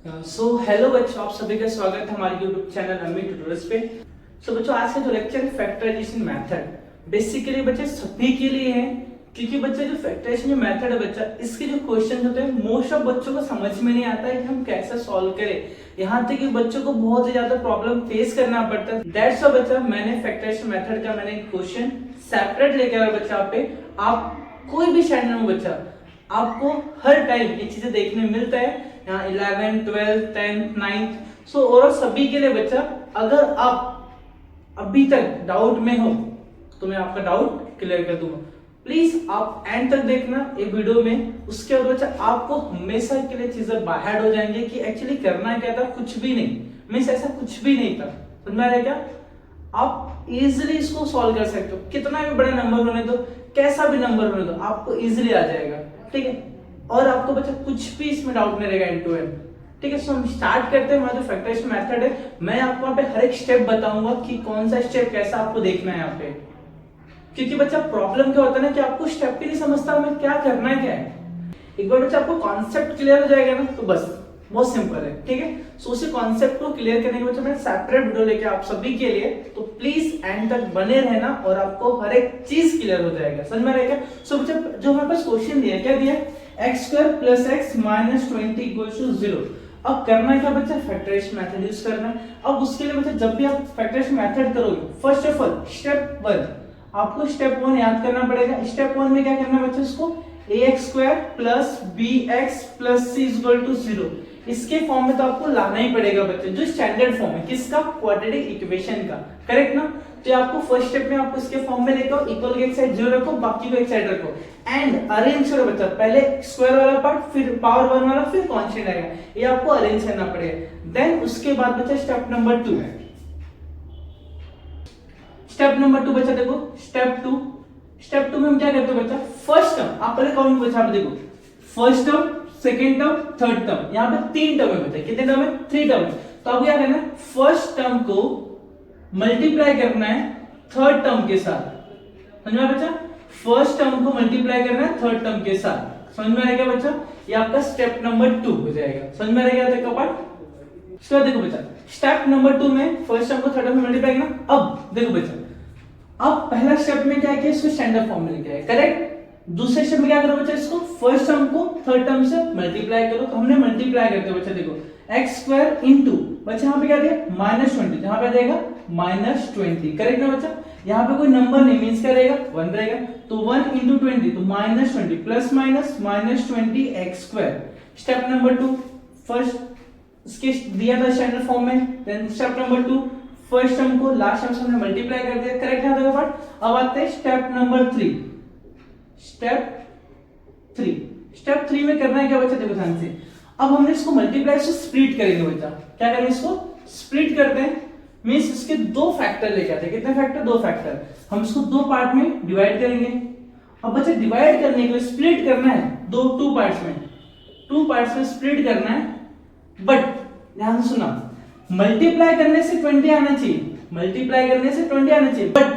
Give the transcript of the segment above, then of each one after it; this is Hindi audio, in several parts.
हेलो बच्चों, आप सभी का स्वागत है हमारे YouTube चैनल अम्मी ट्यूटोरियल्स पे। बच्चों, आज का जो लेक्चर है फैक्टराइजेशन मेथड बेसिकली बच्चे सभी के लिए है, क्योंकि बच्चे जो फैक्टराइजेशन जो मेथड है बच्चा, इसके जो क्वेश्चन होते हैं मोस्ट ऑफ बच्चों को समझ में नहीं आता है कि हम कैसे सॉल्व करें। यहाँ तक कि बच्चों को बहुत ही ज्यादा प्रॉब्लम फेस करना पड़ता है। दैट्स व्हाई बच्चा मैंने फैक्टराइजेशन मेथड का मैंने क्वेश्चन सेपरेट लेकर आया बच्चा। पे आप कोई भी स्टैंडर्ड में बच्चा आपको हर टाइम ये चीजें देखने मिलता है, यहाँ 11, 12, 10, 9। सो और सभी के लिए बच्चा, अगर आप अभी तक डाउट में हो तो मैं आपका डाउट क्लियर कर दूंगा। प्लीज आप एंड तक देखना ये वीडियो में। उसके बाद बच्चा आपको हमेशा के लिए चीजें बाहर हो जाएंगे कि एक्चुअली करना क्या था, कुछ भी नहीं, मीन्स ऐसा कुछ भी नहीं था। समझ में आ रहा है क्या? आप इजिली इसको सॉल्व कर सकते हो, कितना भी बड़ा नंबर होने दो, कैसा भी नंबर होने दो, आपको इजिली आ जाएगा। ठीक है, और आपको बच्चा कुछ भी इसमें डाउट नहीं रहेगा एंड टू एंड। ठीक है, सो हम स्टार्ट करते हैं। हमारा जो फैक्टराइजेशन मेथड है, मैं आपको यहाँ पे हर एक स्टेप बताऊंगा कि कौन सा स्टेप कैसा आपको देखना है यहाँ पे। क्योंकि बच्चा प्रॉब्लम क्या होता है ना कि आपको स्टेप भी नहीं समझता हमें क्या करना है क्या है। एक बार बच्चा आपको कॉन्सेप्ट क्लियर हो जाएगा ना तो बस बहुत सिंपल है। ठीक है, सो उसी कॉन्सेप्ट को क्लियर करने के बाद मैं सेपरेट वीडियो लेके आप सभी के लिए, तो प्लीज एंड तक बने रहना और आपको हर एक चीज क्लियर हो जाएगा। समझ में रहेगा? सो बच्चा जो हमारे पास क्वेश्चन दिया, क्या दिया? x² + x - 20 = 0। अब करना क्या बच्चा? फैक्टराइजेशन मेथड यूज करना है। अब उसके लिए बच्चा जब भी आप फैक्टराइजेशन मेथड करोगे, फर्स्ट ऑफ ऑल स्टेप 1 आपको स्टेप 1 याद करना पड़ेगा। स्टेप 1 में क्या करना है बच्चा? इसको ax² + bx + c = 0 इसके फॉर्म में तो आपको लाना ही पड़ेगा बच्चे, जो स्टैंडर्ड फॉर्म है किसका? क्वाड्रेटिक इक्वेशन का। करेक्ट ना? तो आपको फर्स्ट स्टेप में आपको इसके फॉर्म में लेकर इक्वल के एक साइड 0 रखो, बाकी को एक साइड रखो एंड अरेंज करो बच्चा। पहले स्क्वायर वाला पार्ट, फिर पावर 1 वाला, फिर कांस्टेंट आएगा, ये आपको अरेंज करना पड़ेगा। देन उसके बाद बच्चा स्टेप नंबर 2 बच्चा देखो, स्टेप 2 में हम क्या करते हैं बच्चा? फर्स्ट टर्म आप पहले काउंट बच्चा, आप देखो first term, second term, third term, यहाँ पे 3 टर्म है बच्चा। कितने टर्म है? 3 टर्म। तो अब क्या करना है? फर्स्ट टर्म को मल्टीप्लाई करना है थर्ड टर्म के साथ। समझ में आया बच्चा? फर्स्ट टर्म को मल्टीप्लाई करना है थर्ड टर्म के साथ। समझ में आएगा बच्चा? ये आपका स्टेप नंबर 2 हो जाएगा। समझ में आएगा तक का पार्ट? इसको देखो बच्चा, स्टेप नंबर 2 में फर्स्ट टर्म को थर्ड टर्म में मल्टीप्लाई करना। अब देखो बच्चा, अब पहला स्टेप में क्या किया? इसको स्टैंडर्ड फॉर्म में लेके आए। करेक्ट? दूसरे स्टेप में क्या करो बच्चा? इसको फर्स्ट टर्म को थर्ड टर्म से मल्टीप्लाई करो। तो हमने मल्टीप्लाई करते हैं बच्चा, देखो x² इंटू बच्चा यहाँ पे क्या दिया? -20, यहाँ पे देगा -20। करेक्ट ना बच्चा? यहाँ पे कोई नंबर नहीं, मींस क्या रहेगा? 1 रहेगा। तो 1 इंटू 20 तो -20 plus minus -20 x²। Step number 2 first इसके दिया था स्टैंडर्ड फॉर्म में। Then step number 2 first term को लास्ट टर्म से हमने मल्टीप्लाई कर दिया। करेक्ट है देखो पार्ट? अब आते हैं स्टेप नंबर 3। स्टेप 3 में करना है क्या बच्चा? देखो ध्यान से, अब हमने इसको मल्टीप्लाई से स्प्लिट करेंगे बच्चा। क्या करेंगे? इसको स्प्लिट करते हैं, मींस इसके 2 फैक्टर लेके आते हैं। कितने फैक्टर? 2 फैक्टर। हम इसको 2 पार्ट में डिवाइड करेंगे। अब बच्चा डिवाइड करने के लिए स्प्लिट करना है 2 पार्ट्स में स्प्लिट करना है। बट ध्यान से सुना, मल्टीप्लाई करने से 20 आना चाहिए, बट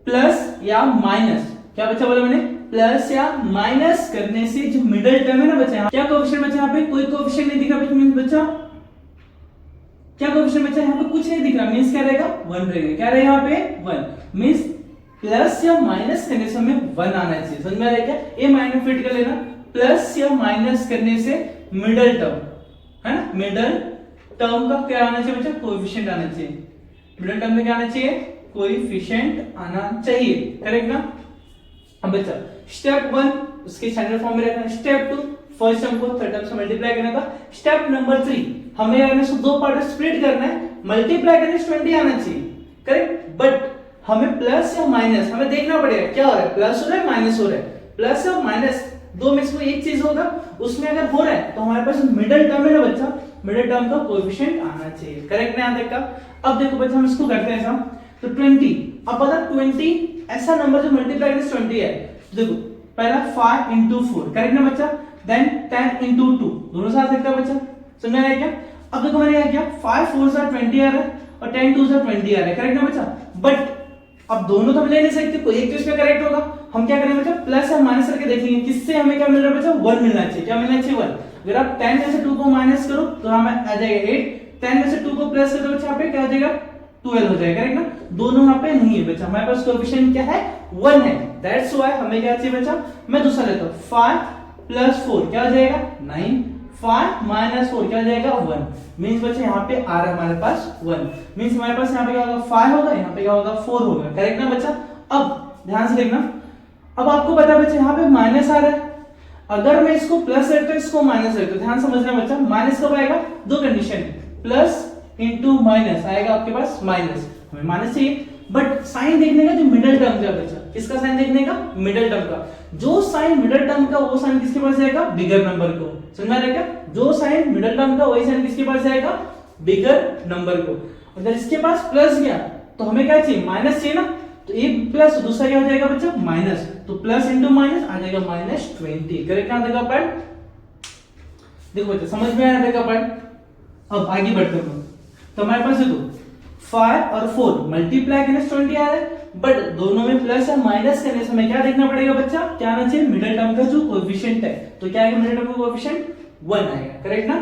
प्लस या माइनस, क्या बच्चा बोला मैंने? प्लस या माइनस करने से जो मिडिल टर्म है ना बच्चा, क्या कोएफिशिएंट बच्चा? यहाँ पे कोई कोएफिशिएंट नहीं दिख रहा बच्चा, क्या कोएफिशिएंट बच्चा? यहाँ पे कुछ नहीं दिख रहा, मींस क्या रहेगा? 1 रहेगा। क्या रहेगा यहाँ पे? 1। मींस प्लस या माइनस करने से हमें 1 आना चाहिए। समझ में आ रहा है क्या? ये माइनस फिट कर लेना, प्लस या माइनस करने से मिडिल टर्म है ना, मिडिल टर्म का क्या आना चाहिए बच्चा? कोएफिशिएंट आना चाहिए। मिडिल टर्म में क्या आना चाहिए? कोएफिशिएंट आना चाहिए। करेक्ट ना? अब बच्चा स्टेप 1 उसके स्टैंडर्ड फॉर्म में रखना है। स्टेप 2 फर्स्ट टर्म को थर्ड टर्म से मल्टीप्लाई करने का। स्टेप नंबर 3 हमें अगर इसको 2 पार्ट में स्प्लिट करना है, मल्टीप्लाई करने से 20 आना चाहिए। करेक्ट? बट हमें प्लस या माइनस हमें देखना पड़ेगा, क्या हो रहा है? प्लस हो रहा है, माइनस हो रहा है। प्लस और माइनस 2 में से कोई एक चीज होगा, उसमें अगर हो रहा है तो हमारे पास मिडिल टर्म है ना बच्चा, मिडिल टर्म का कोएफिशिएंट आना चाहिए। करेक्ट ना? यहाँ तक का। अब देखो बच्चा हम इसको करते हैं ऐसा, तो 20। अब पता 20 ऐसा नंबर जो मल्टीप्लाई करने से 20 है। देखो पहला 5 इंटू 4। करेक्ट ना बच्चा? देन 10 इंटू 2, दोनों साथ सकता है बच्चा। समझ में आया क्या? अब देखो मैंने क्या किया, 5 4 सा 20 आ रहा है और 10 2 सा 20 आ रहा है। करेक्ट ना बच्चा? बट अब दोनों तो हम ले नहीं सकते, कोई एक चीज पे करेक्ट होगा। हम क्या करेंगे बच्चा? प्लस या माइनस करके देखेंगे किससे हमें क्या मिल रहा है बच्चा? 1 मिलना चाहिए। क्या मिलना चाहिए? 1। अगर आप 10 में से 2 को माइनस करो तो हमें आ जाएगा 8, 10 में से 2 को प्लस करो बच्चा यहाँ पे क्या हो जाएगा 12 हो जाएगा, करेक्ट ना। दोनों यहाँ पे नहीं है बच्चा, हमारे पास कोएफिशिएंट क्या है 1 है, दैट्स व्हाई हमें क्या चाहिए बच्चा, मैं दूसरा लेता हूं 5 + 4 क्या हो जाएगा 9, 5 - 4 क्या हो जाएगा 1, मींस बच्चा यहाँ पे आ रहा है हमारे पास 1, मींस हमारे पास यहाँ पे क्या होगा 5 होगा, यहाँ पे क्या होगा 4 होगा, करेक्ट ना बच्चा। अब ध्यान से देखना, अब आपको पता है बच्चा यहाँ पे माइनस आ रहा है, अगर मैं इसको प्लस रखता हूं इसको माइनस रखता हूं, ध्यान समझना बच्चा, माइनस कब आएगा, दो कंडीशन, प्लस इंटू माइनस आएगा आपके पास माइनस, हमें माइनस चाहिए, बट साइन देखने का जो मिडिल टर्म का बच्चा, किसका साइन देखने का मिडिल टर्म का, जो साइन मिडिल टर्म का वो साइन किसके पास जाएगा बिगर नंबर को, समझ में आ रहा है क्या, जो साइन मिडिल टर्म का वही साइन किसके पास जाएगा बिगर नंबर को। अगर इसके पास प्लस गया तो हमें क्या चाहिए माइनस चाहिए ना, तो एक प्लस दूसरा क्या हो जाएगा बच्चा माइनस, तो प्लस इंटू माइनस आ जाएगा -20, करेक्ट ना देखा पार्ट, देखो बच्चा समझ में आया देखा पार्ट। अब आगे बढ़ते हैं, तो हमारे पास देखो 5 और 4 मल्टीप्लाई करने से 20 आ रहा है, बट दोनों में प्लस है, माइनस करने से हमें क्या देखना पड़ेगा बच्चा, क्या आना चाहिए मिडिल टर्म का जो कोएफिशिएंट है, तो क्या आएगा मिडिल टर्म का कोएफिशिएंट 1 आएगा, करेक्ट ना।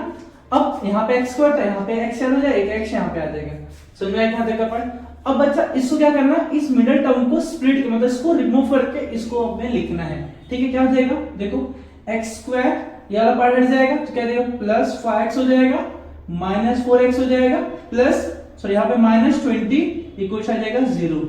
अब यहाँ पे x2 था, यहाँ पे x हो जाएगा, एक x यहाँ पे आ जाएगा, समझ में आया क्या देखा पार्ट। अब बच्चा इसको क्या करना, इस मिडिल टर्म को स्प्लिट मतलब इसको रिमूव करके इसको हमें लिखना है, ठीक है। क्या हो जाएगा देखो x2 ये वाला पार्ट हट जाएगा, तो क्या देगा प्लस 5x हो जाएगा, -4x हो जाएगा, प्लस सॉरी यहाँ पे -20 इक्वल आ जाएगा 0।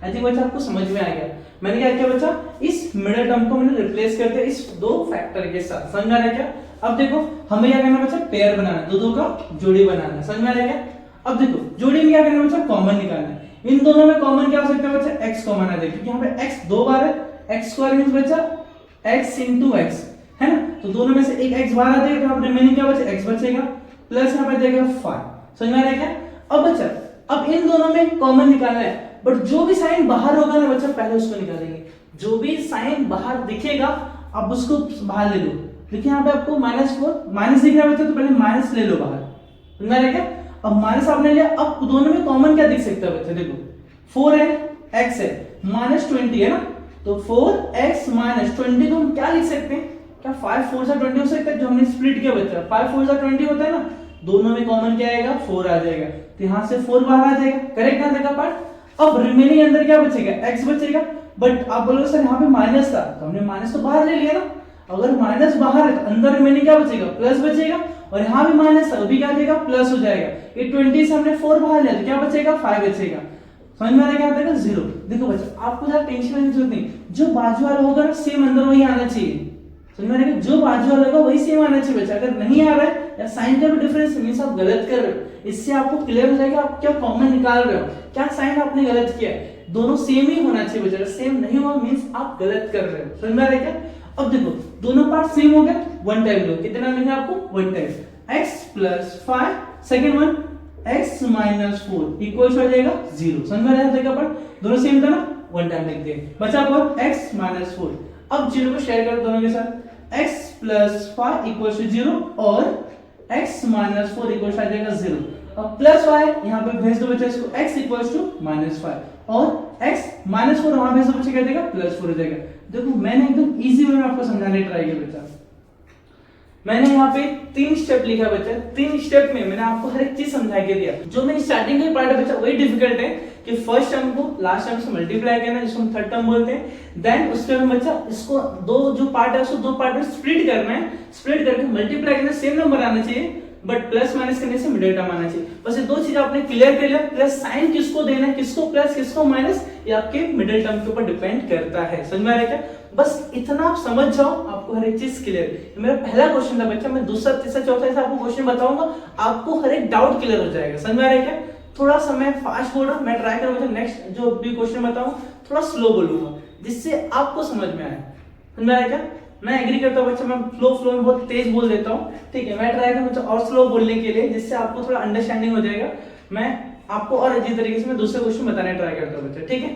आई थिंक बच्चा आपको समझ में आ गया, मैंने क्या किया बच्चा, इस मिडिल टर्म को मैंने रिप्लेस कर दिया इस दो फैक्टर के साथ, समझ में आ रहा है क्या। अब देखो हमें क्या करना बच्चा, पेयर बनाना, दो का जोड़ी बनाना, समझ में आ रहा है क्या। अब देखो जोड़ी में क्या करना बच्चा, कॉमन निकालना है, इन दोनों में कॉमन क्या हो सकता है बच्चा, x कॉमन आ जाएगा, क्योंकि यहाँ पे x दो बार है, x² मींस बच्चा x * x है ना, तो दोनों में से एक x बाहर आ जाएगा, तो अब रिमेनिंग क्या बचा x बचेगा, प्लस यहाँ पे देगा 5, समझ में आ रहा है क्या। अब बच्चा अब इन दोनों में कॉमन निकालना है, बट जो भी साइन बाहर होगा ना बच्चा पहले उसको निकालेंगे, जो भी साइन बाहर दिखेगा अब उसको बाहर ले लो, देखिए यहाँ पे आपको -4 माइनस दिख रहा है बच्चा, तो पहले माइनस ले लो बाहर, समझ में आ रहा है क्या। अब माइनस आपने लिया, अब दोनों में कॉमन क्या दिख सकता है बच्चा, देखो 4 है x है -20 है ना, तो 4x - 20 को हम क्या लिख सकते हैं, क्या 5 4 * 20 हो सकता है, जो हमने स्प्लिट किया बच्चा 5 4 * 20 होता है ना, दोनों में कॉमन क्या आएगा 4 आ जाएगा, तो यहां से 4 बाहर आ जाएगा, करेक्ट ना देखा पार्ट। अब रिमेनिंग अंदर क्या बचेगा x बचेगा, बट आप बोलोगे सर यहाँ पे माइनस था, तो हमने माइनस तो बाहर ले लिया ना, अगर माइनस बाहर है तो अंदर रिमेनिंग क्या बचेगा प्लस बचेगा, और यहाँ भी माइनस था अभी क्या देगा प्लस हो जाएगा, ये 20 से हमने 4 बाहर लिया तो क्या बचेगा 5 बचेगा, समझ में आ रहा है क्या देगा 0। देखो बच्चा आपको ज्यादा टेंशन लेने की जरूरत नहीं, जो बाजू वाला होगा ना सेम अंदर वही आना चाहिए, समझ में आ रहा है, जो बाजू वाला होगा वही सेम आना चाहिए बच्चा, अगर नहीं आ रहा है या साइन का भी डिफरेंस मींस आप गलत कर रहे हो, इससे आपको क्लियर हो जाएगा आप क्या कॉमन निकाल रहे हो, क्या साइन आपने गलत किया है, दोनों सेम ही होना चाहिए बच्चा, सेम नहीं हुआ मींस आप गलत कर रहे हो, समझ में आ रहा है क्या। अब देखो दोनों पार्ट सेम हो गया, वन टाइम लो, कितना लिखना है आपको one time, x + 5 second one x - 4 equal हो जाएगा 0, समझ में आ रहा है पार्ट, दोनों सेम था ना, वन टाइम लिख दिए, बचा आपको x - 4, अब 0 को शेयर करो दोनों के साथ, x + 5 इक्वल टू 0 और x - 4 इक्वल आ जाएगा 0, अब प्लस y यहां पे भेज दो बच्चा इसको, x इक्वल टू -5 और x - 4 वहां भेज दो बच्चा क्या देगा +4 हो जाएगा। देखो मैंने एकदम इजी वे में आपको समझाने ट्राई किया बच्चा, मैंने यहाँ पे 3 स्टेप लिखा है बच्चा, 3 स्टेप में मैंने आपको हर एक चीज समझा के दिया, जो मेरी स्टार्टिंग के पार्ट है बच्चा वही डिफिकल्ट है कि फर्स्ट टर्म को लास्ट टर्म से मल्टीप्लाई करना जिसको हम थर्ड टर्म बोलते हैं, देन उसके बाद बच्चा इसको दो जो पार्ट है उसको दो पार्ट में स्प्लिट करना है, स्प्लिट करके मल्टीप्लाई करने से सेम नंबर आना चाहिए, बट प्लस माइनस करने से मिडिल टर्म आना चाहिए, बस ये दो चीज आपने क्लियर कर लिया, प्लस साइन किसको देना है, किसको प्लस किसको माइनस, ये आपके मिडिल टर्म के ऊपर डिपेंड करता है, समझ में आ रहा है क्या। बस इतना आप समझ जाओ आपको हर एक चीज क्लियर। मेरा पहला क्वेश्चन था बच्चा, मैं दूसरा तीसरा चौथा ऐसा आपको क्वेश्चन बताऊंगा, आपको हर एक डाउट क्लियर हो जाएगा, समझ में आ रहा है क्या। थोड़ा सा मैं फास्ट बोल रहा हूं, मैं ट्राई करूंगा नेक्स्ट जो भी क्वेश्चन बताऊं थोड़ा स्लो बोलूंगा जिससे आपको समझ में आए, समझ में आ रहा है क्या। मैं एग्री करता हूं बच्चा, मैं फ्लो में बहुत तेज बोल देता हूं, ठीक है, मैं ट्राई करूंगा और स्लो बोलने के लिए जिससे आपको थोड़ा अंडरस्टैंडिंग हो जाएगा। मैं आपको और अजीब तरीके से मैं दूसरे क्वेश्चन बताने ट्राई करता हूं बच्चा, ठीक है।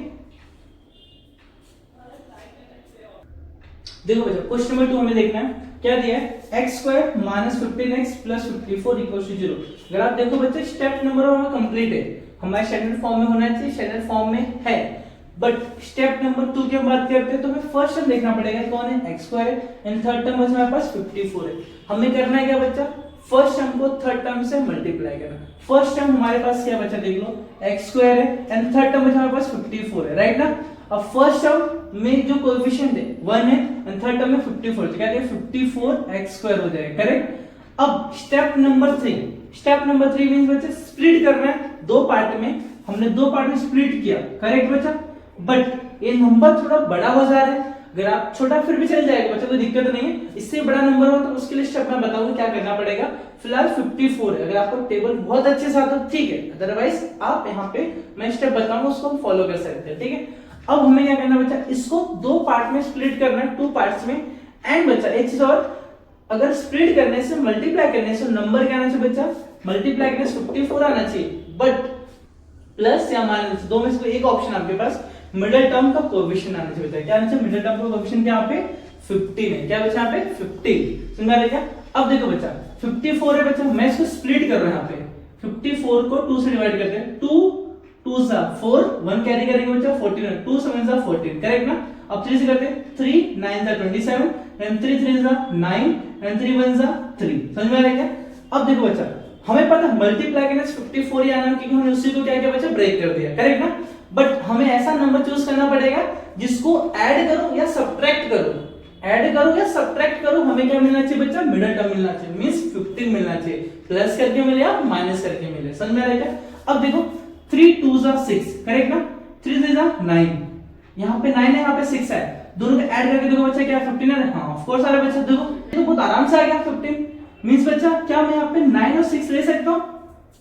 देखो बच्चा क्वेश्चन नंबर 2 हमें देखना है, क्या दिया है x² - 15x + 54 = 0। अगर आप देखो बच्चे स्टेप नंबर हमारा कंप्लीट है, हमारे स्टैंडर्ड फॉर्म में होना चाहिए, स्टैंडर्ड फॉर्म में है, बट स्टेप नंबर 2 की हम बात करते हैं तो हमें फर्स्ट टर्म देखना पड़ेगा कौन है x² है, एंड थर्ड टर्म हमारे पास 54 है। हमें करना है क्या बच्चा, फर्स्ट टर्म को थर्ड टर्म से मल्टीप्लाई करना। फर्स्ट टर्म हमारे पास क्या बचा देख लो, x स्क्वायर है, एंड थर्ड टर्म बचा हमारे पास 54 है, राइट ना। अब फर्स्ट टर्म में जो कोएफिशिएंट है 1 है, एंड थर्ड टर्म में 54, तो क्या है 54x स्क्वायर हो जाएगा, करेक्ट। अब स्टेप नंबर 3 मींस बच्चे स्प्लिट करना है दो पार्ट में, हमने दो पार्ट में स्प्लिट किया, करेक्ट बच्चा। बट ये नंबर थोड़ा बड़ा हो जा रहा है, अगर आप छोटा फिर भी चल जाएगा बच्चा, कोई दिक्कत नहीं है। इससे बड़ा नंबर हो तो उसके लिए स्टेप मैं बताऊंगा क्या करना पड़ेगा। फिलहाल 54 है, अगर आपको टेबल बहुत अच्छे से आता है ठीक है, अदरवाइज आप यहाँ पे मैं स्टेप बताऊंगा उसको हम फॉलो कर सकते हैं, ठीक है। अब हमें क्या करना बच्चा, इसको दो पार्ट में स्प्लिट करना है, टू पार्ट्स में। एंड बच्चा एक चीज और, अगर स्प्लिट करने से मल्टीप्लाई करने से नंबर क्या आना चाहिए बच्चा, मल्टीप्लाई करने से 54 आना चाहिए, बट प्लस या माइनस दो में से कोई एक ऑप्शन आपके पास मिडिल टर्म का कोएफिशिएंट आना चाहिए। क्या आना चाहिए, मिडिल टर्म का कोएफिशिएंट यहाँ पे 15 है, क्या बच्चा यहाँ पे 15, समझ रहे क्या। अब देखो बच्चा 54 है बच्चा, मैं इसको स्प्लिट कर रहा हूं यहाँ पे, 54 को 2 से डिवाइड करते हैं, 2 2 सा 4, 1 कैरी करेंगे बच्चा 14, 2 7 सा 14, करेक्ट ना। अब 3 से करते हैं, 3 9 सा 27, एंड 3 3 सा 9, एंड 3 1 सा 3, समझ में आ रहा है क्या। अब देखो बच्चा हमें पता है मल्टीप्लाई करने से 54 ही आना है, क्योंकि हमने उसी को क्या किया बच्चा, ब्रेक कर दिया, करेक्ट ना। बट हमें ऐसा नंबर चूज करना पड़ेगा जिसको ऐड करो या सब्ट्रैक्ट करो, ऐड करो या सब्ट्रैक्ट करो, हमें क्या मिलना चाहिए बच्चा, मिडिल टर्म मिलना चाहिए, मींस 15 मिलना चाहिए, प्लस करके मिले या माइनस करके मिले, समझ में आ रहा है क्या। अब देखो 3 2 सा 6, करेक्ट ना, 3 3 सा 9, यहाँ पे 9 है, यहाँ पे 6 है, दोनों को ऐड करके देखो बच्चा क्या 15 है, हाँ ऑफ कोर्स आ रहा है बच्चा। देखो बहुत आराम से आ गया 15, मींस बच्चा क्या मैं यहाँ पे 9 और 6 ले सकता हूँ,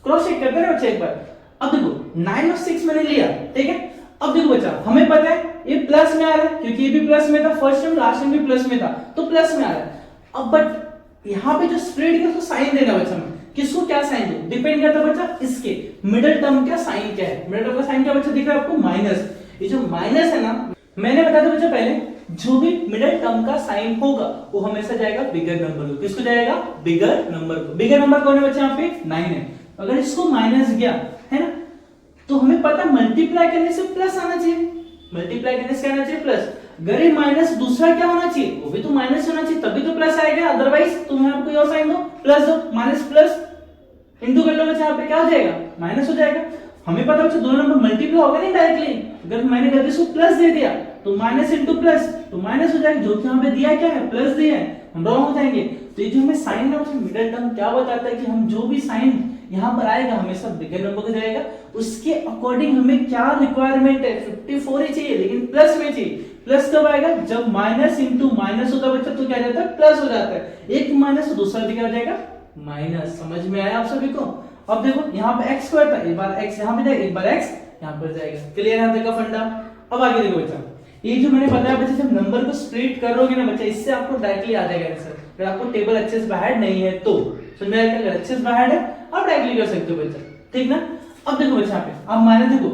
क्रॉस चेक करते हैं बच्चा एक बार। अब देखो 9 और 6 मैंने लिया, ठीक है। अब देखो बच्चा हमें पता है ये प्लस में आ रहा है, क्योंकि ये भी प्लस में था, फर्स्ट टर्म लास्ट टर्म भी प्लस में था, तो प्लस में आ रहा है। अब बट यहाँ पे जो स्प्लिट किया उसको साइन देना बच्चा, में किसको क्या साइन दो, डिपेंड करता है बच्चा इसके मिडिल टर्म का साइन क्या है। मिडिल टर्म का साइन क्या बच्चा दिख रहा है आपको, माइनस। ये जो माइनस है ना, मैंने बताया था बच्चा पहले, जो भी मिडिल टर्म का साइन होगा वो हमेशा जाएगा बिगर नंबर को, किसको जाएगा, बिगर नंबर को। बिगर नंबर कौन है बच्चा, यहाँ पे 9 है, अगर इसको माइनस गया है ना, तो हमें पता मल्टीप्लाई करने से प्लस आना चाहिए, मल्टीप्लाई करने से क्या आना चाहिए, प्लस। अगर ये माइनस दूसरा क्या होना चाहिए, वो भी तो माइनस होना चाहिए, तभी तो प्लस आएगा, अदरवाइज तुम यहाँ कोई और साइन दो, प्लस दो, माइनस प्लस इंटू कर लो बच्चा, यहाँ पे क्या हो जाएगा, माइनस हो जाएगा। हमें पता बच्चा दोनों नंबर मल्टीप्लाई होगा नहीं डायरेक्टली, अगर मैंने गलती से प्लस दे दिया तो माइनस इंटू प्लस तो माइनस हो जाएगा, जो कि यहाँ पे दिया क्या है, प्लस दिया है, हम रॉन्ग हो जाएंगे। तो ये जो हमें साइन है उसमें मिडिल टर्म क्या बताता है कि हम जो भी साइन यहाँ पर आएगा हमेशा बिगर नंबर का जाएगा, उसके अकॉर्डिंग हमें क्या रिक्वायरमेंट है, 54 ही चाहिए, लेकिन प्लस में चाहिए। प्लस कब आएगा, जब माइनस इंटू माइनस होता है बच्चा, तो क्या जाता है, प्लस हो जाता है, एक माइनस तो दूसरा भी क्या हो जाएगा, माइनस। समझ में आया आप सभी को। अब देखो यहाँ पे x स्क्वायर था, एक बार x यहाँ पे जाएगा, एक बार x यहाँ पर जाएगा, क्लियर यहाँ तक का फंडा। अब आगे देखो बच्चा, ये जो मैंने बताया बच्चा, जब नंबर को स्प्लिट करोगे ना बच्चा, इससे आपको डायरेक्टली आ जाएगा आंसर। अगर आपको टेबल अच्छे से बाहर नहीं है तो समझ में आया, अगर अच्छे से बाहर है आप डायरेक्टली कर सकते हो बच्चा, ठीक ना। अब देखो बच्चा यहाँ पे अब माइनस, देखो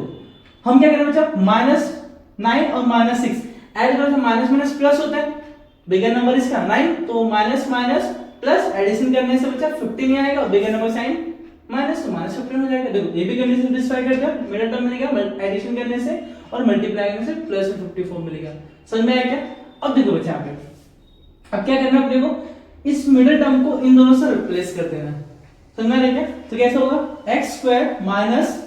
हम क्या करें बच्चा, -9 और -6 ऐड करो तो माइनस माइनस प्लस होता है, बिगर नंबर इसका 9, तो माइनस माइनस प्लस एडिशन करने से बच्चा 15 आएगा, और बिगर नंबर साइन माइनस तो माइनस 15 हो जाएगा। देखो ये भी कंडीशन सेटिस्फाई करता है, मिडिल टर्म मिलेगा एडिशन करने से, और मल्टीप्लाई करने से प्लस 54 मिलेगा। समझ में आया क्या। अब देखो बच्चा यहाँ पे अब क्या करना है, देखो इस मिडिल टर्म को इन दोनों से रिप्लेस कर देना, समझ में आया क्या। तो कैसे होगा, x square minus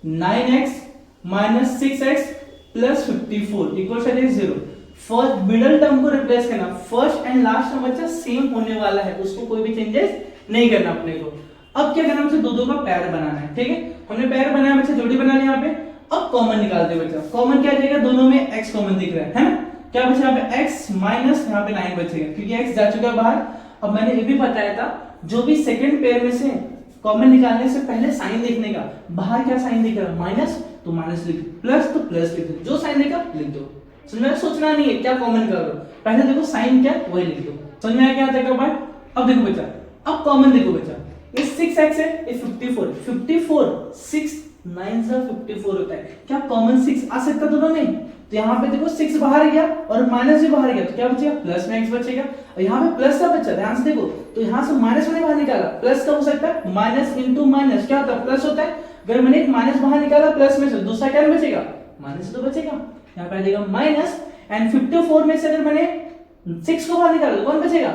9x minus 6x plus 54 equal to 0। First middle term को रिप्लेस करना, फर्स्ट एंड लास्ट टर्म बच्चा सेम होने वाला है, उसको कोई भी चेंजेस नहीं करना अपने को। अब क्या करना, दो दो का पैर बनाना है, ठीक है। हमने पैर बनाया बच्चा, जोड़ी बना ली यहाँ पे। अब कॉमन निकालते बच्चा, कॉमन क्या जाएगा, दोनों में x कॉमन दिख रहा है ना, क्या बचा यहाँ पे x माइनस यहाँ पे 9 बचेगा, क्योंकि x जा चुका है बाहर। अब मैंने ये भी बताया था, जो भी सेकंड पेयर में से कॉमन निकालने से पहले साइन देखने का, बाहर क्या साइन दिख रहा है, माइनस तो माइनस लिख, प्लस तो प्लस लिख दो, जो साइन देखा लिख दो। समझ में, सोचना नहीं है क्या कॉमन कर दो, पहले देखो साइन क्या वही लिख दो। समझ में आया क्या देखो भाई। अब देखो बच्चा, अब कॉमन देखो बच्चा, ये 6x है, ये 54 6 9 से 54 होता है, क्या कॉमन 6 आ सकता दोनों में। तो यहाँ पे देखो 6 बाहर गया और माइनस भी बाहर गया, तो क्या बचेगा, प्लस में x बचेगा। और यहाँ पे प्लस का बच्चा, ध्यान से देखो, तो यहाँ से माइनस मैंने बाहर निकाला, प्लस का हो सकता है, माइनस इंटू माइनस क्या होता है, प्लस होता है। अगर मैंने एक माइनस बाहर निकाला प्लस में से, दूसरा क्या बचेगा, माइनस तो बचेगा, यहाँ पे आ जाएगा माइनस। एंड 54 में से अगर मैंने 6 को बाहर निकाला तो कौन बचेगा,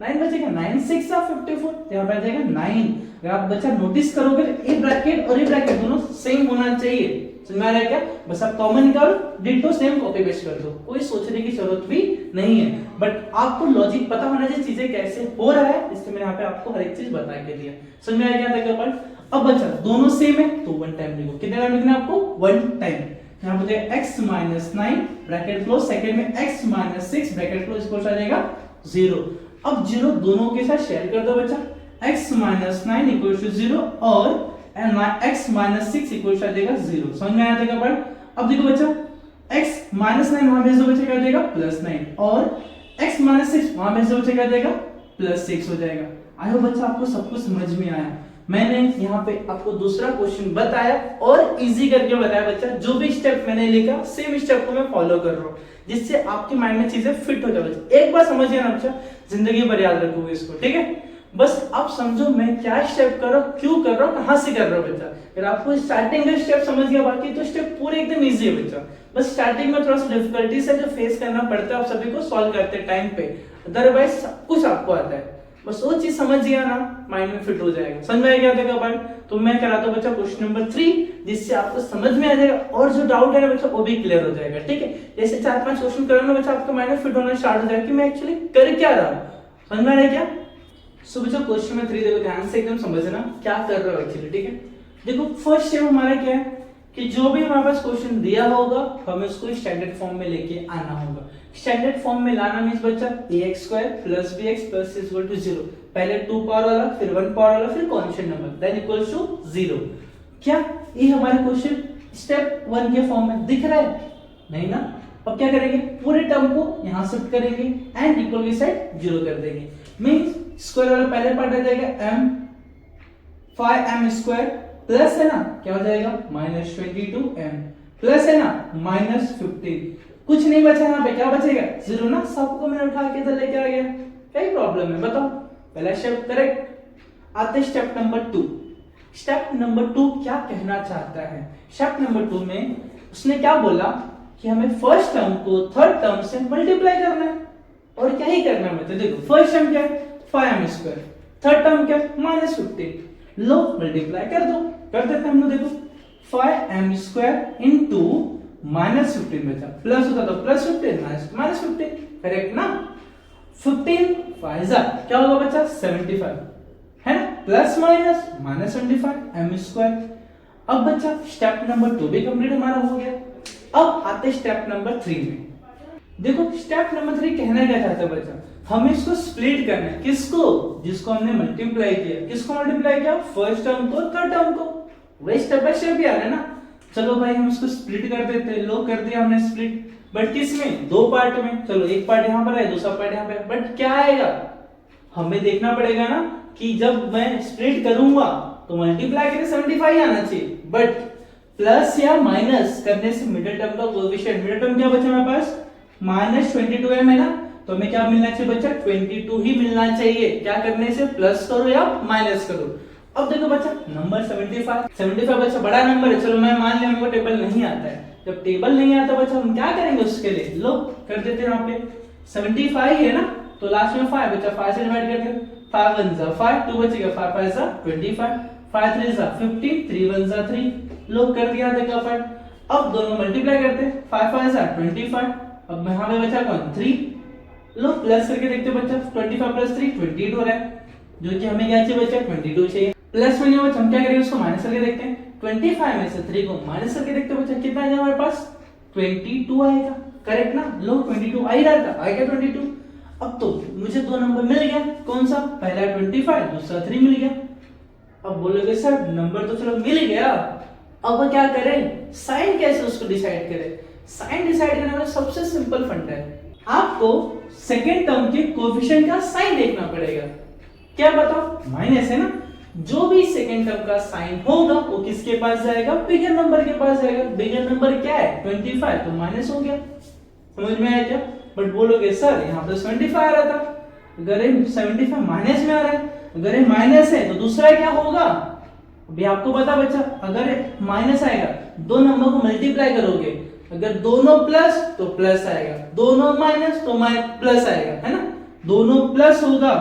9 बचेगा, 9 6 54, यहाँ पे आ जाएगा 9। अगर आप बच्चा नोटिस करोगे ए ब्रैकेट और ए ब्रैकेट दोनों सेम होना चाहिए। समझ में आ रहा है क्या? बस आप कॉमन निकालो, डिटो सेम कॉपी पेस्ट कर दो, कोई सोचने की जरूरत भी नहीं है। बट आपको लॉजिक पता होना चाहिए चीजें कैसे हो रहा है, इसलिए मैंने यहाँ पे आपको हर एक चीज बता के दिया। समझ में आ गया था क्या? अब बच्चा दोनों सेम है तो 1 टाइम लिखो। कितने टाइम लिखना है आपको? 1 टाइम। यहाँ पे x - 9 ब्रैकेट क्लोज, सेकंड में x - 6 ब्रैकेट क्लोज, इसको आ जाएगा 0। अब 0 दोनों के साथ शेयर कर दो बच्चा, x - 9 = 0 और x - 6 = आ जाएगा 0। समझ में आया था क्या? अब देखो बच्चा x - 9 वहां भेज दो बच्चा, क्या हो जाएगा? +9 और x - 6 वहां भेज दो बच्चा, क्या हो जाएगा? +6 हो जाएगा। आई होप बच्चा आपको सब कुछ समझ में आया। मैंने यहाँ पे आपको दूसरा क्वेश्चन बताया और इजी करके बताया बच्चा। जो भी स्टेप मैंने लिखा सेम स्टेप को मैं फॉलो कर रहा हूँ, जिससे आपके माइंड में चीजें फिट हो जाए बच्चा। एक बार समझ गया ना बच्चा, जिंदगी भर याद रखोगे इसको, ठीक है? बस आप समझो मैं क्या स्टेप कर रहा हूँ, क्यों कर रहा हूँ, कहां से कर रहा हूँ बच्चा। अगर आपको स्टार्टिंग का स्टेप समझ गया, बाकी तो स्टेप पूरे एकदम इजी है बच्चा। बस स्टार्टिंग में थोड़ा सा डिफिकल्टी से जो फेस करना पड़ता है, आप सभी को सॉल्व करते हैं टाइम पे, अदरवाइज सब कुछ आपको आता है। बस वो चीज समझ गया ना, माइंड में फिट हो जाएगा। समझ में आ गया था क्या? तो मैं कराता हूं बच्चा क्वेश्चन नंबर 3, जिससे आपको समझ में आ जाएगा और जो डाउट है ना बच्चा वो भी क्लियर हो जाएगा, ठीक है? जैसे 4-5 क्वेश्चन कराना बच्चा, आपका माइंड में फिट होना स्टार्ट हो जाएगा कि मैं एक्चुअली कर क्या रहा हूं। समझ में आ रहा है क्या? सो बच्चा क्वेश्चन नंबर 3 देखो ध्यान से, एकदम समझना क्या कर रहा हूं एक्चुअली, ठीक है? देखो फर्स्ट स्टेप हमारा क्या है कि जो भी हमारे पास क्वेश्चन दिया होगा हमें उसको स्टैंडर्ड फॉर्म में लेके आना होगा। स्टैंडर्ड फॉर्म में लाना मींस बच्चा ax² + bx + c = 0। पहले 2 पावर वाला, फिर 1 पावर वाला, फिर constant number, then equals to 0। क्या ये हमारे क्वेश्चन स्टेप 1 के फॉर्म में दिख रहा है? नहीं ना। अब क्या करेंगे, पूरे टर्म को यहां शिफ्ट करेंगे एंड इक्वल की साइड 0 कर देंगे। मींस स्क्वायर वाला पहले पार्ट आ जाएगा m 5m² प्लस है ना, क्या हो जाएगा? -22m प्लस है ना -15। कुछ नहीं बचा यहाँ पे, क्या बचेगा? 0 ना। सबको मैंने उठा के इधर लेके आ गया, क्या प्रॉब्लम है बताओ? पहला स्टेप करेक्ट। आते स्टेप नंबर 2। स्टेप नंबर 2 क्या कहना चाहता है? स्टेप नंबर 2 में उसने क्या बोला कि हमें फर्स्ट टर्म को थर्ड टर्म से मल्टीप्लाई करना है। और क्या ही करना है? तो देखो फर्स्ट टर्म क्या है? 5m², थर्ड टर्म क्या है? -15। लो मल्टीप्लाई कर दो, कर देते हैं हम लोग। देखो 5m² इंटू -15 बचा, प्लस होता तो +15 -15, करेक्ट ना? 15 5 क्या होगा बच्चा? 75 है ना, प्लस माइनस -25 m²। अब बच्चा स्टेप नंबर 2 भी कंप्लीट हमारा हो गया। अब आते स्टेप नंबर 3 में। देखो स्टेप नंबर 3 कहना क्या चाहता है बच्चा? हमें इसको स्प्लिट करना है। किसको? जिसको हमने मल्टीप्लाई किया। किसको मल्टीप्लाई किया? फर्स्ट टर्म को थर्ड टर्म को। वही स्टेप बाय स्टेप ही आ रहा है ना। चलो भाई हम इसको स्प्लिट कर देते हैं। लो कर दिया हमने स्प्लिट, बट किस में? 2 पार्ट में। चलो एक पार्ट यहाँ पर है, दूसरा पार्ट यहाँ पे, बट क्या आएगा हमें देखना पड़ेगा ना कि जब मैं स्प्लिट करूंगा तो मल्टीप्लाई करके 75 आना चाहिए, बट प्लस या माइनस करने से मिडिल टर्म का कोएफिशिएंट, मिडिल टर्म क्या बचा हमारे पास? -22m है ना, तो हमें क्या मिलना चाहिए बच्चा? 22 ही मिलना चाहिए। क्या करने से? प्लस करो या माइनस करो। अब देखो बच्चा नंबर 75 बच्चा बड़ा नंबर है। चलो मैं मान लिया मेरे को टेबल नहीं आता है। जब टेबल नहीं आता बच्चा हम क्या करेंगे उसके लिए? लो कर देते हैं यहाँ पे 75 है ना, तो लास्ट में 5 बच्चा, 5 से डिवाइड करते हैं। 5 1 जा 5, 2 बचेगा, 5 5 जा 25, 5 3 जा 15, 3 1 जा 3। लो कर दिया देखो अपन। अब दोनों मल्टीप्लाई करते हैं, 5 5 जा 25। अब यहाँ पे बचा कौन? 3। लो प्लस करके देखते हैं बच्चा, 25 + 3 22 हो रहा है, जो कि हमें क्या चाहिए बच्चा? 22 चाहिए। प्लस में नहीं बच्चा, हम क्या करेंगे उसको माइनस करके देखते हैं। 25 में से 3 को माइनस करके देखते हैं बच्चा, कितना आएगा हमारे पास? 22 आएगा, करेक्ट ना? लो 22 आ ही रहा था, आएगा 22। अब तो मुझे 2 नंबर मिल गया। कौन सा? पहला 25, दूसरा 3 मिल गया। अब बोलोगे सर नंबर तो चलो मिल गया, अब क्या करें? साइन कैसे उसको डिसाइड करें? साइन डिसाइड करने का सबसे सिंपल फंडा है, आपको सेकेंड टर्म के कोएफिशिएंट का साइन देखना पड़ेगा। क्या बताओ? माइनस है ना, जो भी सेकेंड टर्म का साइन होगा वो किसके पास जाएगा? बिगर नंबर के पास जाएगा। बिगर नंबर क्या है? 25, तो माइनस हो गया। समझ में आया क्या? बट बोलोगे सर यहाँ पे 75 आ रहा था, अगर 75 माइनस में आ रहा है, अगर ये माइनस है तो दूसरा क्या होगा? अभी आपको पता बच्चा, अगर माइनस आएगा, 2 नंबर को मल्टीप्लाई करोगे, अगर दोनों प्लस तो प्लस आएगा, दोनों माइनस तो प्लस आएगा, है ना? दोनों प्लस होगा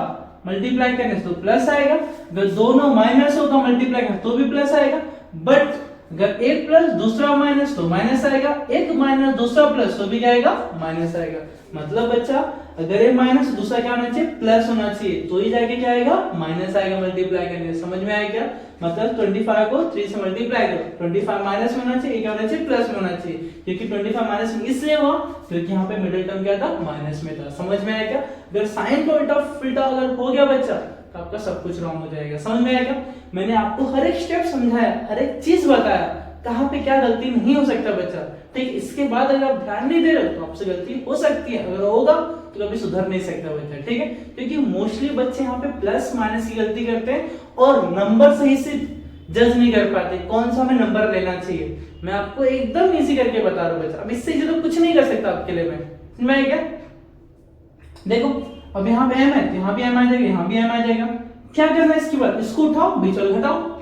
मल्टीप्लाई करने से तो प्लस आएगा, अगर दोनों माइनस होगा मल्टीप्लाई करने तो भी प्लस आएगा, बट अगर एक प्लस दूसरा माइनस तो माइनस आएगा, एक माइनस दूसरा प्लस तो भी क्या आएगा, माइनस आएगा। मतलब बच्चा अगर एक माइनस दूसरा क्या होना चाहिए, प्लस होना चाहिए, तो ही जाके क्या आएगा, माइनस आएगा मल्टीप्लाई करने से। समझ में आया क्या? मतलब 25 को 3 से मल्टीप्लाई करो, 25 माइनस में होना चाहिए, क्या होना चाहिए, प्लस में होना चाहिए, क्योंकि 25 माइनस में इसलिए हुआ क्योंकि यहाँ पे मिडिल टर्म क्या था, माइनस में था। समझ में आया क्या? अगर साइन का उल्टा अगर हो गया बच्चा तो आपका सब कुछ रॉन्ग हो जाएगा। समझ में आया क्या? मैंने आपको हर एक स्टेप समझाया, हर एक चीज बताया, कहाँ पे क्या गलती नहीं हो सकता बच्चा। ठीक, इसके बाद अगर आप ध्यान नहीं दे रहे हो तो आपसे गलती हो सकती है, अगर होगा तो कभी सुधर नहीं सकता बच्चा। ठीक है, क्योंकि मोस्टली बच्चे यहाँ पे प्लस माइनस की गलती करते हैं और नंबर सही से जज नहीं कर पाते कौन सा हमें नंबर लेना चाहिए। मैं आपको एकदम इजी करके बता रहा हूँ बच्चा, अब इससे तो कुछ नहीं कर सकता आपके लिए मैं। समझ में क्या? देखो अब यहाँ पे m है, यहाँ भी m आ जाएगा, यहाँ भी m आ जाएगा। क्या करना है इसके बाद, इसको उठाओ बीच वाला हटाओ,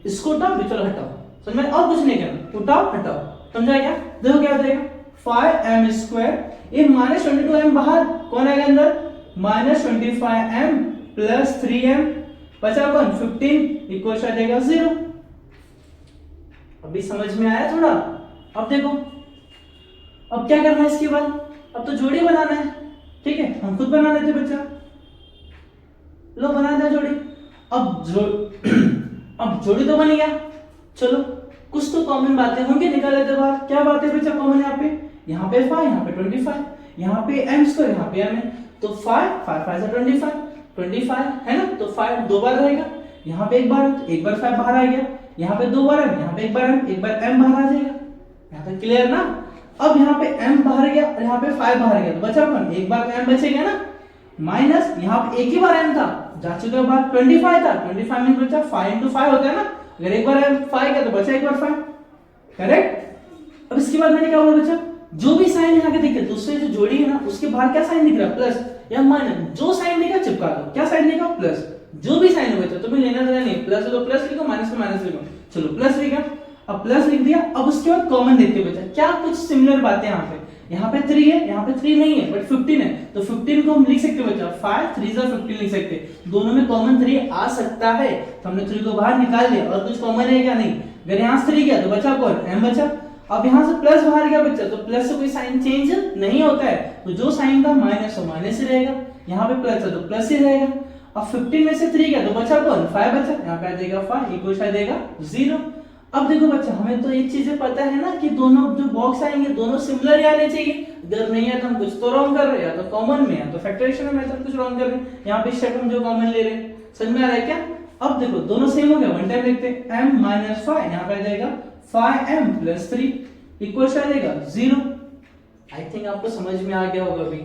इसको उठाओ बीच वाला हटाओ। समझ में? और कुछ नहीं करना, उठाओ हटाओ। समझा क्या? देखो क्या हो जाएगा, 5m², ये -22m बाहर, कौन आएगा अंदर, -25m प्लस 3m, बचा कौन, 15 इक्वल आ जाएगा 0। अभी समझ में आया थोड़ा? अब देखो अब क्या करना है इसके बाद, अब तो जोड़ी बनाना है। ठीक है, हम खुद बना लेते बच्चा, लो बना दे जोड़ी। अब जोड़ी तो बन गया, चलो कुछ तो कॉमन बातें होंगी, निकाल लेते बाहर। क्या बात है बच्चा कॉमन? यहाँ पे 5, यहाँ पे 25, यहाँ पे m², यहाँ पे m है, तो 5 5 25 है ना, तो 5 दो बार रहेगा, यहाँ पे एक बार 5 बाहर आ गया, यहाँ पे 2 बार m, यहाँ पे एक बार m बाहर आ जाएगा। यहाँ तक क्लियर ना? अब यहाँ पे m बाहर गया और यहाँ पे 5 बाहर गया, तो बचा कौन, एक बार m बचेगा ना, माइनस यहाँ पे एक ही बार m था, जा चुके बाद 25 था, 25 में बचा 5 × 5 होता है ना, अगर एक बार m 5 गया तो बचा एक बार 5, करेक्ट। अब इसके बाद मैंने क्या बोला बच्चा, जो भी साइन यहाँ के दिखे, दूसरे जो जोड़ी है ना उसके बाहर क्या साइन दिख रहा है, प्लस या माइनस, जो साइन दिखा चिपका दो। क्या साइन दिखा, प्लस, जो भी साइन बचा तो लेना देना नहीं, प्लस है तो प्लस लिखो, माइनस तो माइनस लिखो। चलो प्लस लिखा, अब प्लस लिख दिया, अब उसके बाद कॉमन देखते बच्चा, क्या कुछ सिमिलर बातें यहाँ पे 3 है, यहाँ पे 3 नहीं है बट 15 है, तो 15 को हम लिख सकते बच्चा 5 3 15 लिख सकते, दोनों में कॉमन 3 आ सकता है, तो हमने 3 को बाहर निकाल लिया। और कुछ कॉमन है क्या, नहीं। अगर यहाँ से 3 गया तो बचा कौन, m बचा। अब यहाँ से प्लस बाहर गया बच्चा, तो प्लस से कोई साइन चेंज नहीं होता है, तो जो साइन था माइनस हो माइनस ही रहेगा, यहाँ पे प्लस है तो प्लस ही रहेगा। अब 15 में से 3 गया तो बचा कौन, 5 बचा, यहाँ पे आ जाएगा 5 इक्वल आ जाएगा 0। अब देखो बच्चा, हमें तो ये चीजें पता है ना कि दोनों जो बॉक्स आएंगे दोनों सिमिलर ही आने चाहिए, अगर नहीं है तो हम कुछ तो रॉन्ग कर रहे हैं, या तो कॉमन में या तो फैक्टराइजेशन में मेथड कुछ रॉन्ग कर रहे हैं। यहाँ पे स्टेप हम जो कॉमन ले रहे हैं, समझ में आ रहा है क्या? अब देखो दोनों सेम हो गया, वन टाइम लिखते हैं, m - 5, यहाँ पे आ जाएगा 5m + 3 इक्वल आ जाएगा 0। आई थिंक आपको समझ में आ गया होगा अभी।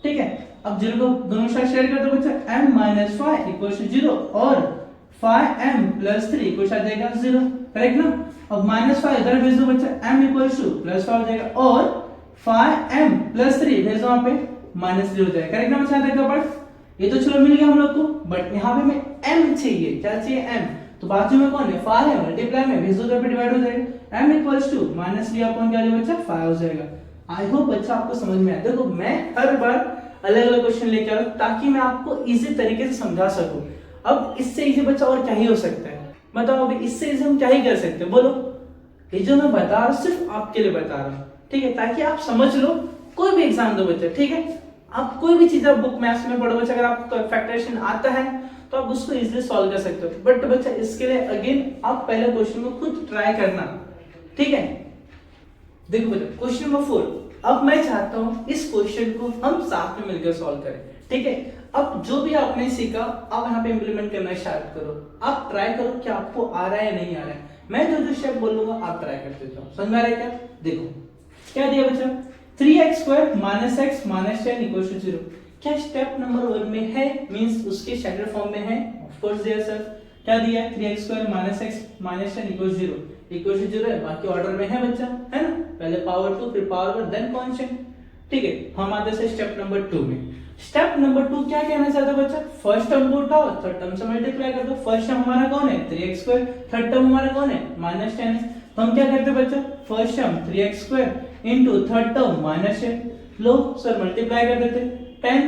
ठीक है, अब 0 को दोनों साइड शेयर कर दो बच्चा, m - 5 इक्वल 0 और 5m + 3 इक्वल आ जाएगा 0, करेक्ट ना? अब -5 इधर भेज दो बच्चा, m = +5 हो जाएगा और 5m + 3 भेज दो वहां पे, -3 हो जाएगा, करेक्ट ना बच्चा? देखो पर ये तो चलो मिल गया हम लोग को, बट यहाँ पे हमें m चाहिए, क्या चाहिए, m। तो बाजू में कौन है, 5 है, मल्टीप्लाई में भेज दो तो पे डिवाइड हो जाएगा, m = -3 अपॉन क्या बच्चा 5 हो जाएगा। आई होप बच्चा आपको समझ में आया। देखो मैं हर बार अलग अलग क्वेश्चन लेके आ रहा हूं ताकि मैं आपको इजी तरीके से समझा सकूं। अब इससे इजी बच्चा और क्या ही हो सकता है, बताओ अभी इससे इजी हम क्या ही कर सकते हैं, बोलो। ये जो मैं बता रहा हूं सिर्फ आपके लिए बता रहा हूं, ठीक है, ताकि आप समझ लो, कोई भी एग्जाम दो बच्चा, ठीक है। आप कोई भी चीज आप बुक मैथ्स में पढ़ो बच्चा, अगर आपको फैक्टराइजेशन आता है तो आप उसको इजीली सॉल्व कर सकते हो, बट बच्चा इसके लिए अगेन आप पहले क्वेश्चन को खुद ट्राई करना, ठीक है। देखो बच्चा क्वेश्चन नंबर 4, अब मैं चाहता हूं इस क्वेश्चन को हम साथ में मिलकर सॉल्व करें, ठीक है। अब जो भी आपने सीखा आप यहाँ पे इंप्लीमेंट करना स्टार्ट करो, आप ट्राई करो कि आपको आ रहा है या नहीं आ रहा है। मैं जो स्टेप बोलूंगा आप ट्राई करते जाओ, समझ में आ रहा है क्या? देखो क्या दिया बच्चा, 3x² - x - 10 = 0। क्या स्टेप नंबर 1 में है, मींस उसके स्टैंडर्ड फॉर्म में है? ऑफ कोर्स दिया सर। क्या दिया है, 3x² - x - 10 = 0 है, बाकी ऑर्डर में है बच्चा, है ना, पहले पावर 2 फिर पावर 1 देन कांस्टेंट, ठीक है। हम आते हैं स्टेप नंबर 2 में। स्टेप नंबर 2 क्या कहना चाहता है बच्चा, फर्स्ट टर्म को उठाओ, थर्ड टर्म से मल्टीप्लाई कर दो। फर्स्ट टर्म हमारा कौन है, 3x², थर्ड टर्म हमारा कौन है, -10। तो हम क्या करते हैं बच्चा, first term 3x² into third term -10, लो सर मल्टीप्लाई कर देते, 10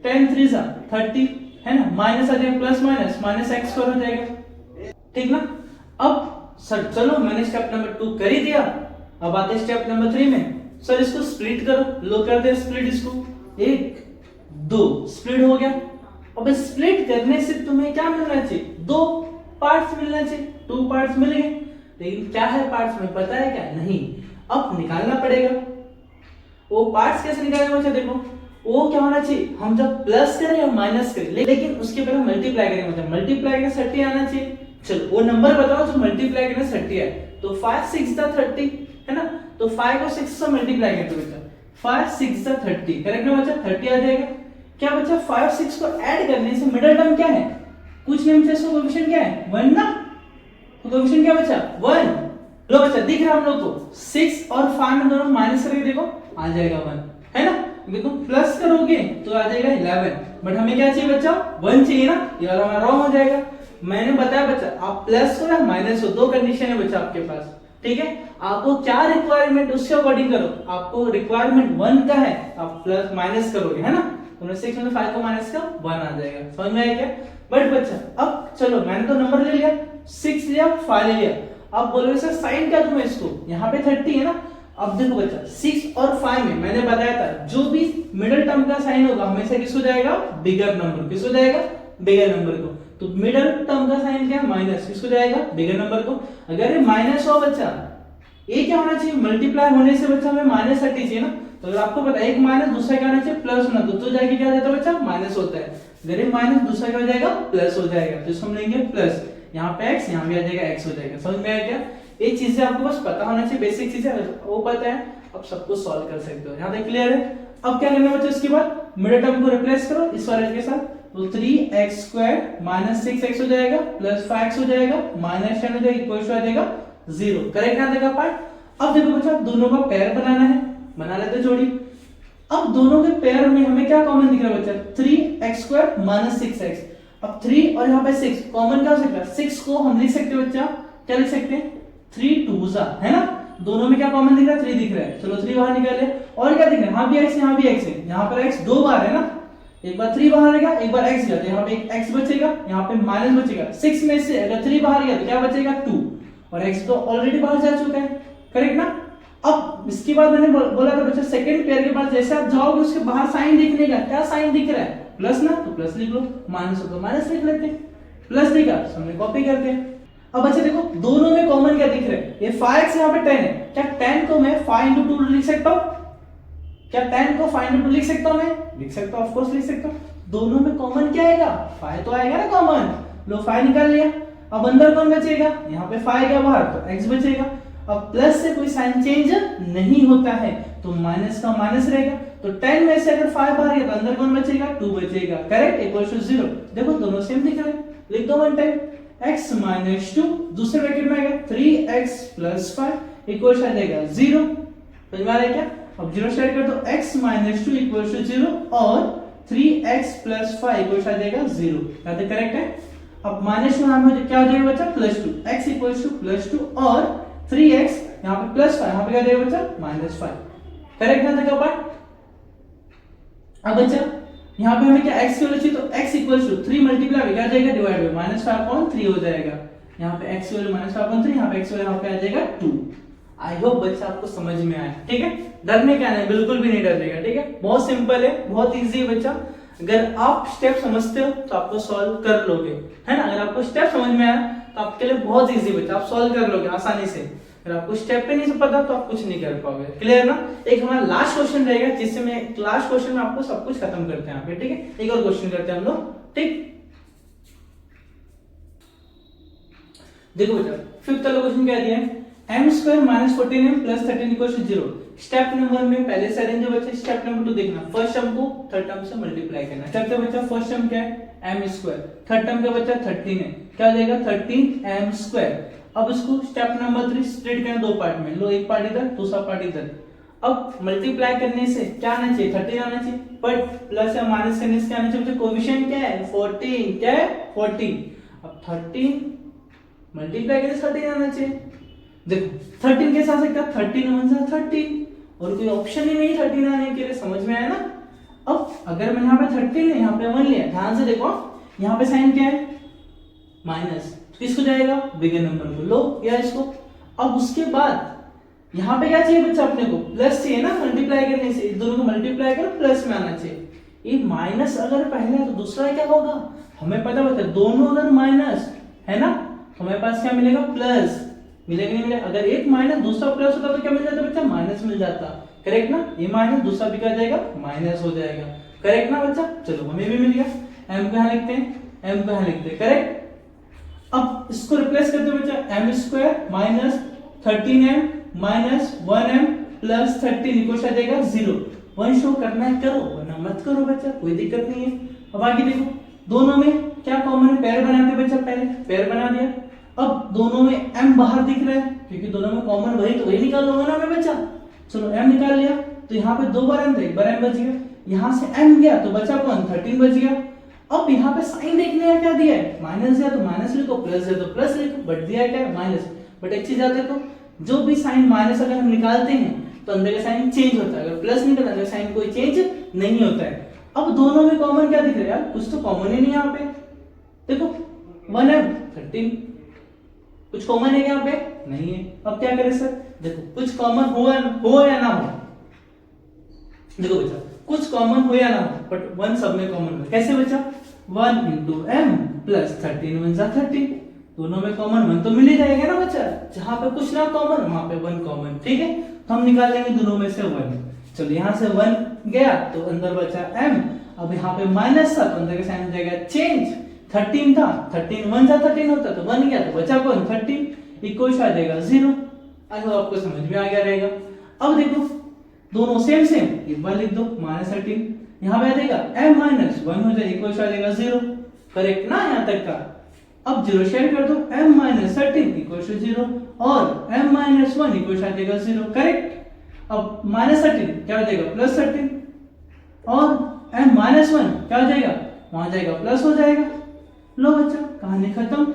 10 3 जा 30 है ना, माइनस आ जाएगा plus minus minus x square हो जाएगा, ठीक ना। अब सर चलो मैंने स्टेप नंबर 2 कर ही दिया, अब आते स्टेप नंबर 3 में। सर इसको स्प्लिट करो, लो कर दे स्प्लिट, इसको 1 2 स्प्लिट हो गया। अब स्प्लिट करने से तुम्हें क्या मिलना चाहिए, 2 पार्ट्स मिलना चाहिए, 2 पार्ट्स मिल गए, लेकिन क्या है पार्ट्स में पता है क्या, नहीं, अब निकालना पड़ेगा। वो पार्ट्स कैसे निकालेंगे बच्चा, देखो वो क्या होना चाहिए, हम जब प्लस करें या माइनस करें, लेकिन उसके पहले मल्टीप्लाई करेंगे, मतलब मल्टीप्लाई करके 30 आना चाहिए। चलो वो नंबर बताओ जो मल्टीप्लाई करके 30 है, तो 5 6 30 है ना, तो 5 को 6 से मल्टीप्लाई करते बच्चा, 5 6 30 करेक्ट ना बच्चा, 30 आ जाएगा। क्या बच्चा 5 6 को ऐड करने से मिडिल टर्म क्या है, कुछ नहीं बच्चा, इसका कोएफिशिएंट क्या है 1 ना, तो कोएफिशिएंट क्या बच्चा 1। लो बच्चा दिख रहा हम लोग को 6 और 5 में दोनों माइनस करके देखो आ जाएगा 1 है ना, देखो प्लस करोगे तो आ जाएगा 11, बट हमें क्या चाहिए बच्चा 1 चाहिए ना, ये वाला हमारा रॉन्ग हो जाएगा। मैंने बताया बच्चा आप प्लस हो या माइनस हो, दो कंडीशन है बच्चा आपके पास, ठीक है। आपको क्या रिक्वायरमेंट उसके अकॉर्डिंग करो, आपको रिक्वायरमेंट 1 का है आप प्लस माइनस करोगे है ना, तो 6 में 5 को माइनस का 1 आ जाएगा, समझ में आया क्या। बट बच्चा अब चलो मैंने तो नंबर ले लिया, 6 लिया 5 ले लिया, अब बोलो सर साइन क्या दूं मैं इसको, यहाँ पे 30 है ना। अब देखो बच्चा 6 और 5 में मैंने बताया था जो भी मिडिल टर्म का साइन होगा हमेशा किस हो जाएगा, बिगर नंबर, किस हो जाएगा बिगर नंबर को, तो मिडिल टर्म का साइन क्या है माइनस, किसको जाएगा बिगर नंबर को। अगर ये माइनस हो बच्चा, ये क्या होना चाहिए, मल्टीप्लाई होने से बच्चा हमें माइनस 30 चाहिए ना, तो अगर आपको पता है एक माइनस दूसरा क्या होना चाहिए प्लस होना, तो जाके क्या जाता है बच्चा माइनस होता है, अगर ये माइनस दूसरा क्या हो जाएगा प्लस हो जाएगा, तो इसको हम लेंगे प्लस, यहाँ पे x यहाँ भी आ जाएगा x हो जाएगा, समझ में आया क्या। ये चीजें आपको बस पता होना चाहिए, बेसिक चीजें वो पता है, अब सब कुछ सॉल्व कर सकते हो, यहाँ तक क्लियर है। अब क्या करना बच्चा, इसके बाद मिडिल टर्म को रिप्लेस करो इस वाले के साथ, तो 3x स्क्वायर माइनस 6x हो जाएगा प्लस 5x हो जाएगा माइनस 10 हो जाएगा इक्वल टू आ जाएगा 0, करेक्ट ना देगा पार्ट। अब देखो बच्चा दोनों का पेयर बनाना है, बना लेते जोड़ी। अब दोनों के पेयर में हमें क्या कॉमन दिख रहा है बच्चा, 3x स्क्वायर माइनस 6x, अब 3 और यहाँ पे 6 कॉमन क्या हो सकता है, 6 को हम लिख सकते हैं बच्चा, क्या लिख सकते हैं 3 2 है ना, दोनों में क्या कॉमन दिख रहा है 3 दिख रहा है, चलो 3 बाहर निकाले, और क्या दिख रहा है यहाँ भी x यहाँ भी x है, यहाँ पर x 2 बार है ना, एक बार 3 बाहर आएगा एक बार x गया, तो यहाँ पे x बचेगा यहाँ पे माइनस बचेगा, 6 में से अगर 3 बाहर गया तो क्या बचेगा 2, और x तो ऑलरेडी बाहर जा चुका है, करेक्ट ना। अब इसके बाद मैंने बोला था बच्चा सेकंड पेयर के बाद जैसे आप जाओगे उसके बाहर साइन दिखने का, क्या साइन दिख रहा है प्लस ना, तो प्लस लिख लो, माइनस हो तो माइनस लिख लेते हैं, प्लस दिखा तो हमने कॉपी करते हैं। अब अच्छा देखो दोनों में कॉमन क्या दिख रहा है, ये 5x यहाँ पे 10 है, क्या 10 को मैं 5 into 2 लिख सकता हूँ, क्या 10 को 5 into 2 लिख सकता हूँ मैं, लिख सकता हूँ ऑफ कोर्स लिख सकता हूँ। दोनों में कॉमन क्या आएगा 5 तो आएगा ना कॉमन, लो 5 निकाल लिया, अब अंदर कौन बचेगा, यहाँ पे 5 गया बाहर तो x बचेगा। अब प्लस से कोई साइन चेंज नहीं होता है तो माइनस का माइनस रहेगा, तो 10 में से अगर 5 बाहर गया तो अंदर कौन बचेगा 2 बचेगा, करेक्ट इक्वल टू 0। देखो दोनों सेम दिख रहे हैं, लिख दो वन टाइम x माइनस 2 दूसरे ब्रैकेट में आएगा 3x प्लस 5 इक्वल आ जाएगा 0, समझ में आ रहा है क्या। अब 0 सेट कर दो, x माइनस 2 इक्वल टू 0 और 3x प्लस 5 इक्वल आ जाएगा 0, क्या करेक्ट है। अब माइनस 2 हमें क्या हो जाएगा बच्चा plus 2, x equal two plus 2 और 3x यहाँ पे प्लस 5 यहाँ पे क्या जाएगा बच्चा माइनस 5, करेक्ट ना देखा पार्ट। अब बच्चा यहाँ पे हमें क्या x की वैल्यू चाहिए, तो x इक्वल टू 3 मल्टीप्लाई क्या जाएगा डिवाइड बाय माइनस 5/3 हो जाएगा, यहाँ पे x की वैल्यू माइनस 5/3 यहाँ पे x वैल्यू यहाँ पे आ जाएगा 2। आई होप बच्चा आपको समझ में आया, ठीक है, डरने का नहीं, बिल्कुल भी नहीं डरने, ठीक है, बहुत सिंपल है बहुत इजी है बच्चा, अगर आप स्टेप समझते हो तो आपको सॉल्व कर लोगे, है ना। अगर आपको स्टेप समझ में आया तो आपके लिए बहुत इजी बच्चा, आप सॉल्व कर लोगे आसानी से। अगर आपको स्टेप पे नहीं पता तो आप कुछ नहीं कर पाओगे, क्लियर ना। एक हमारा लास्ट क्वेश्चन रहेगा जिससे मैं लास्ट क्वेश्चन में आपको सब कुछ खत्म करते हैं यहाँ पे, ठीक है। एक और क्वेश्चन करते हैं हम लोग, ठीक। देखो बेटा फिफ्थ वाला क्वेश्चन क्या दिया है, m square minus 14m plus 13 equal to 0। Step number में पहले से अरेंज हो बच्चे, स्टेप नंबर 2 देखना, फर्स्ट टर्म को थर्ड टर्म से मल्टीप्लाई करना। स्टेप से बच्चा फर्स्ट टर्म क्या है m स्क्वायर, थर्ड टर्म का बच्चा 13 है, क्या हो जाएगा 13m स्क्वायर। अब इसको स्टेप नंबर 3 स्प्लिट करना दो पार्ट में, लो एक पार्ट इधर दूसरा पार्ट इधर। अब मल्टीप्लाई करने से क्या आना चाहिए 13 आना चाहिए, बट प्लस या माइनस करने से क्या आना चाहिए, कोएफिशिएंट क्या है 14, क्या है 14। अब 13 मल्टीप्लाई करने से 13 आना चाहिए। देखो 13 कैसे आ सकता है, 13 × 13 और कोई ऑप्शन ही नहीं 13 आने के लिए, समझ में आया ना। अब अगर मैं यहाँ पे 30 लिया, यहाँ पे 1 लिया, ध्यान से देखो, यहाँ पे साइन क्या है, माइनस, किसको जाएगा, बिगर नंबर को, लो या इसको। अब उसके बाद यहाँ पे क्या चाहिए बच्चा, अपने को प्लस चाहिए ना, मल्टीप्लाई करने से, दोनों को मल्टीप्लाई करो, प्लस में आना चाहिए। ये माइनस अगर पहला है तो दूसरा क्या होगा, हमें पता बता, दोनों अगर माइनस है ना, हमारे पास क्या मिलेगा, प्लस मिलेगा, नहीं मिलेगा। अगर एक माइनस दूसरा प्लस होता तो क्या मिल जाता बच्चा, माइनस मिल जाता, करेक्ट ना। ये माइनस दूसरा भी क्या जाएगा, माइनस हो जाएगा, करेक्ट ना बच्चा। चलो हमें भी मिल गया। एम को यहाँ लिखते हैं, एम को यहाँ लिखते हैं, करेक्ट। अब इसको रिप्लेस करते हैं बच्चा, M square minus 13m minus 1m plus 13 equal आ जाएगा 0। 1 शो करना है करो, वरना मत करो बच्चा, कोई दिक्कत नहीं है। अब आगे देखो, दोनों में क्या कॉमन है, पेयर बनाते बच्चा, पहले पेयर बना दिया। अब दोनों में m बाहर दिख रहा है, क्योंकि दोनों में कॉमन वही, तो वही निकाल लूंगा ना मैं बच्चा। चलो m निकाल लिया, तो यहाँ पे 2 बार m था, 1 बार m बच गया। यहाँ से m गया तो बचा कौन, 13 बच गया। अब यहाँ पे साइन देखने का क्या दिया है, माइनस दिया तो माइनस लिखो, प्लस दिया तो प्लस लिखो, बट दिया क्या है, माइनस। बट एक चीज याद रखो, जो भी साइन माइनस अगर हम निकालते हैं तो अंदर का साइन चेंज होता है, अगर प्लस निकलता है साइन कोई चेंज नहीं होता है। अब दोनों में कॉमन क्या दिख रहा है यार, कुछ तो कॉमन ही नहीं यहाँ पे, देखो 1m 13, कुछ कॉमन है यहाँ पे, नहीं है। अब क्या करें सर, देखो कुछ कॉमन हो या ना हो, देखो बच्चा कुछ कॉमन हो या ना हो, बट 1 सब में कॉमन हो, कैसे बच्चा, 1 into m प्लस 13 1 जा 13, दोनों में कॉमन 1 तो मिल ही जाएगा ना बच्चा, जहां पे कुछ ना कॉमन वहां पे 1 कॉमन, ठीक है। तो हम निकाल लेंगे दोनों में से 1। चलो यहाँ से 1 गया तो अंदर बचा m, अब यहाँ पे माइनस था तो अंदर का साइन हो जाएगा चेंज, 13 था, 13 1 जा 13 होता तो 1 गया तो बचा कौन, 13 इक्वल आ जाएगा 0। आई होप आपको समझ में आ गया रहेगा। अब देखो दोनों सेम सेम, एक बार लिख दो माइनस 13, यहाँ पे आ जाएगा m माइनस 1 हो जाएगा, इक्वल आ जाएगा 0, करेक्ट ना यहाँ तक का। अब 0 शेयर कर दो, m माइनस 13 इक्वल टू 0 और m माइनस 1 इक्वल आ जाएगा 0, करेक्ट। अब माइनस 13 क्या हो जाएगा, प्लस 13 और m माइनस 1 क्या हो जाएगा, वहां जाएगा प्लस हो जाएगा। लो बच्चा कहानी खत्म।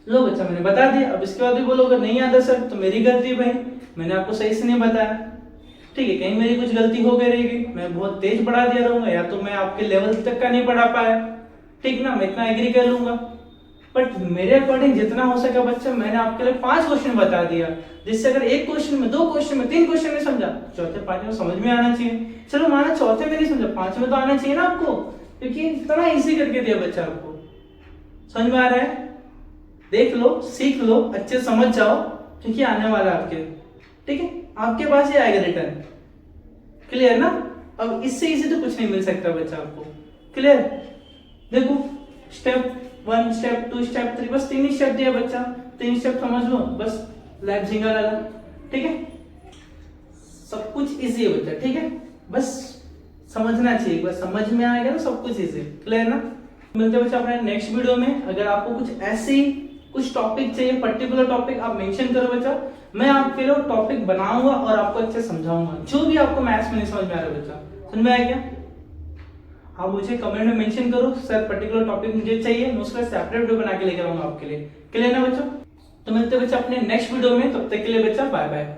लो बच्चा मैंने बता दिया, अब इसके बाद भी बोलोगे नहीं आता सर तो मेरी गलती भाई, मैंने आपको सही से नहीं बताया, ठीक है। कहीं मेरी कुछ गलती हो गई रहेगी, मैं बहुत तेज पढ़ा दिया रहूंगा, या तो मैं आपके लेवल तक का नहीं पढ़ा पाया, ठीक ना, मैं इतना एग्री कर लूंगा। बट मेरे अकॉर्डिंग जितना हो सका बच्चा, मैंने आपके लिए 5 क्वेश्चन बता दिया, जिससे अगर एक क्वेश्चन में, 2 क्वेश्चन में, 3 क्वेश्चन में समझा, चौथे 5 में समझ में आना चाहिए। चलो माना चौथे में नहीं समझा, 5 में तो आना चाहिए ना आपको, क्योंकि इतना इजी करके दिया बच्चा आपको। समझ में आ रहा है, देख लो, सीख लो, अच्छे समझ जाओ, क्योंकि आने वाला है आपके, ठीक है, आपके पास ही आएगा रिटर्न, क्लियर ना। अब इससे इजी तो कुछ नहीं मिल सकता बच्चा आपको, क्लियर। देखो स्टेप 1 स्टेप 2 स्टेप 3, बस 3 ही स्टेप दिया बच्चा, 3 स्टेप समझ लो, बस लैब झिंगा लगा, ठीक है। सब कुछ इजी है बच्चा, ठीक है, बस समझना चाहिए, बस समझ में आएगा ना सब कुछ इजी, क्लियर ना। मिलते हैं बच्चा अपने नेक्स्ट वीडियो में। अगर आपको कुछ ऐसे कुछ टॉपिक चाहिए, पर्टिकुलर टॉपिक आप मेंशन करो बच्चा, मैं आपके लिए टॉपिक बनाऊंगा और आपको अच्छे समझाऊंगा, जो भी आपको मैथ्स में नहीं समझ में आ रहा है बच्चा। समझ में आया क्या, आप मुझे कमेंट में मेंशन करो, सर पर्टिकुलर टॉपिक मुझे चाहिए, मैं उसका सेपरेट वीडियो बना के लेकर आऊंगा आपके लिए, क्लियर ना बच्चों। तो मिलते हैं बच्चा अपने नेक्स्ट वीडियो में, तब तक के लिए बच्चा बाय बाय।